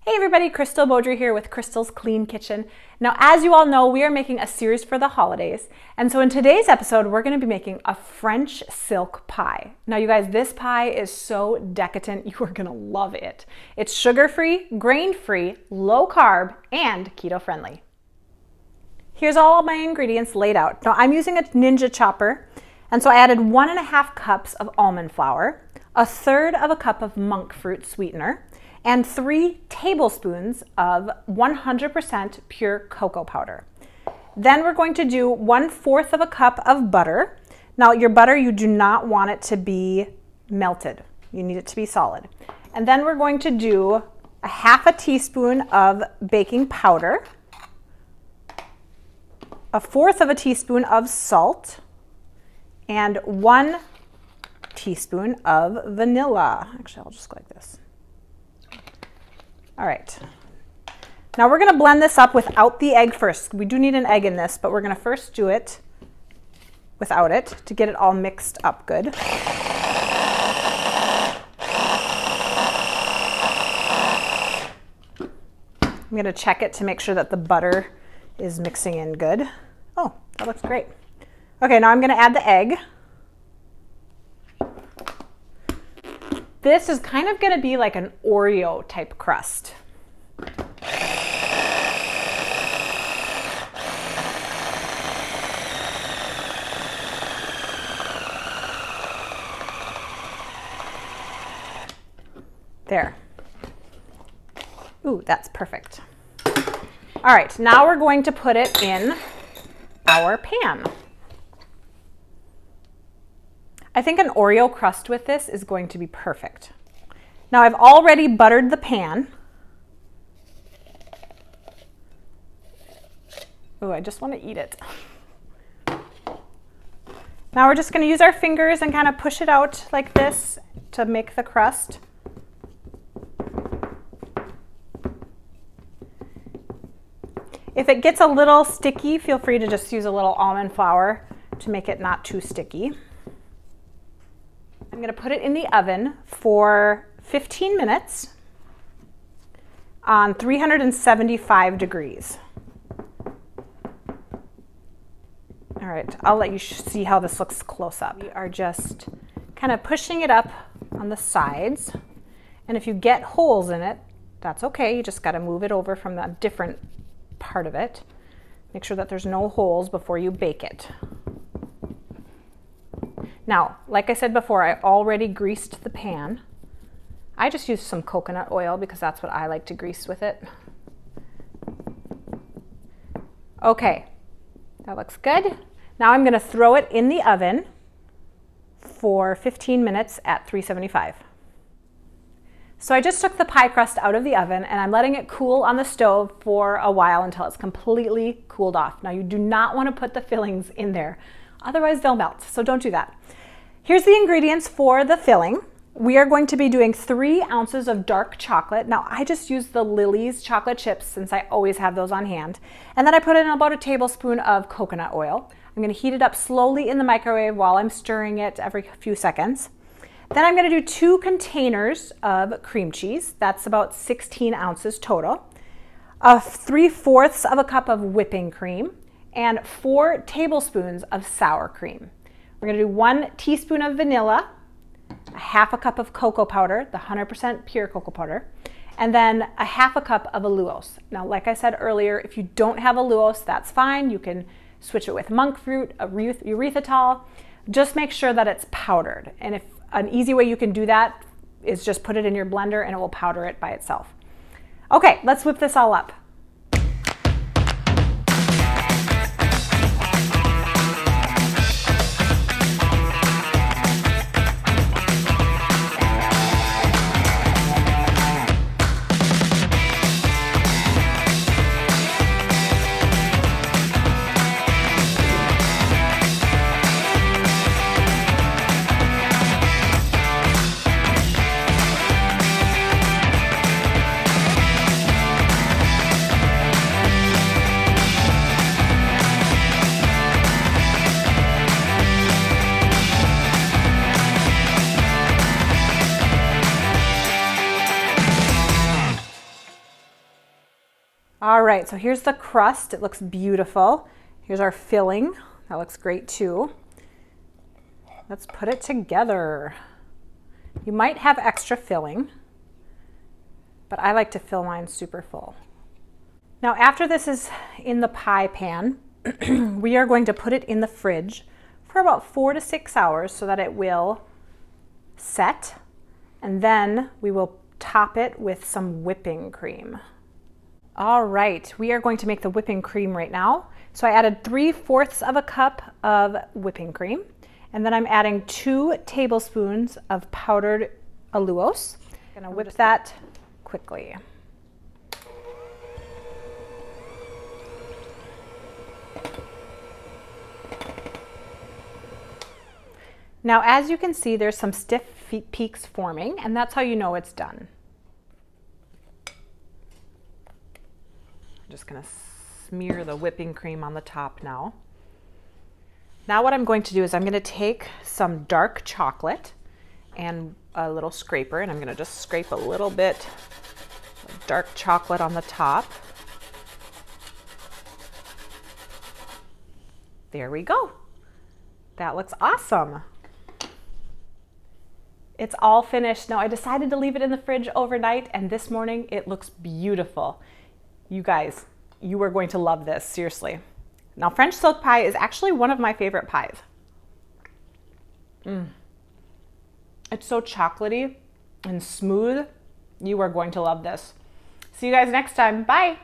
Hey everybody, Crystal Beaudry here with Crystal's Clean Kitchen. Now, as you all know, we are making a series for the holidays. And so in today's episode, we're gonna be making a French silk pie. Now you guys, this pie is so decadent, you are gonna love it. It's sugar-free, grain-free, low carb, and keto-friendly. Here's all of my ingredients laid out. Now I'm using a Ninja chopper, and so I added 1.5 cups of almond flour, 1/3 cup of monk fruit sweetener, and 3 tablespoons of 100% pure cocoa powder. Then we're going to do 1/4 cup of butter. Now your butter, you do not want it to be melted. You need it to be solid. And then we're going to do 1/2 teaspoon of baking powder, 1/4 teaspoon of salt, and 1 teaspoon of vanilla. Actually, I'll just go like this. All right, now we're gonna blend this up without the egg first. We do need an egg in this, but we're gonna first do it without it to get it all mixed up good. I'm gonna check it to make sure that the butter is mixing in good. Oh, that looks great. Okay, now I'm gonna add the egg. This is kind of gonna be like an Oreo type crust. There. Ooh, that's perfect. All right, now we're going to put it in our pan. I think an Oreo crust with this is going to be perfect. Now I've already buttered the pan. Oh, I just want to eat it. Now we're just going to use our fingers and kind of push it out like this to make the crust. If it gets a little sticky, feel free to just use a little almond flour to make it not too sticky. I'm going to put it in the oven for 15 minutes on 375 degrees. All right, I'll let you see how this looks close up. We are just kind of pushing it up on the sides. And if you get holes in it, that's okay. You just got to move it over from a different part of it. Make sure that there's no holes before you bake it. Now, like I said before, I already greased the pan. I just used some coconut oil because that's what I like to grease with it. Okay, that looks good. Now I'm gonna throw it in the oven for 15 minutes at 375. So I just took the pie crust out of the oven and I'm letting it cool on the stove for a while until it's completely cooled off. Now you do not want to put the fillings in there, otherwise they'll melt, so don't do that. Here's the ingredients for the filling. We are going to be doing 3 ounces of dark chocolate. Now I just used the Lily's chocolate chips since I always have those on hand. And then I put in about 1 tablespoon of coconut oil. I'm going to heat it up slowly in the microwave while I'm stirring it every few seconds. Then I'm going to do 2 containers of cream cheese. That's about 16 ounces total. 3/4 cup of whipping cream and 4 tablespoons of sour cream. We're going to do 1 teaspoon of vanilla, 1/2 cup of cocoa powder, the 100% pure cocoa powder, and then 1/2 cup of allulose. Now, like I said earlier, if you don't have allulose, that's fine. You can switch it with monk fruit, erythritol. Just make sure that it's powdered. And if an easy way you can do that is just put it in your blender and it will powder it by itself. Okay, let's whip this all up. All right, so here's the crust. It looks beautiful. Here's our filling. That looks great too. Let's put it together. You might have extra filling, but I like to fill mine super full. Now after this is in the pie pan, we are going to put it in the fridge for about 4 to 6 hours so that it will set, and then we will top it with some whipping cream. All right, we are going to make the whipping cream right now. So I added 3/4 of a cup of whipping cream, and then I'm adding 2 tablespoons of powdered allulose. I'm gonna whip that quickly. Now, as you can see, there's some stiff peaks forming, and that's how you know it's done. I'm just gonna smear the whipping cream on the top now. Now what I'm going to do is I'm gonna take some dark chocolate and a little scraper, and I'm gonna just scrape a little bit of dark chocolate on the top. There we go. That looks awesome. It's all finished. Now I decided to leave it in the fridge overnight, and this morning it looks beautiful. You guys, you are going to love this, seriously. Now French silk pie is actually one of my favorite pies. It's so chocolatey and smooth. You are going to love this. See you guys next time. Bye.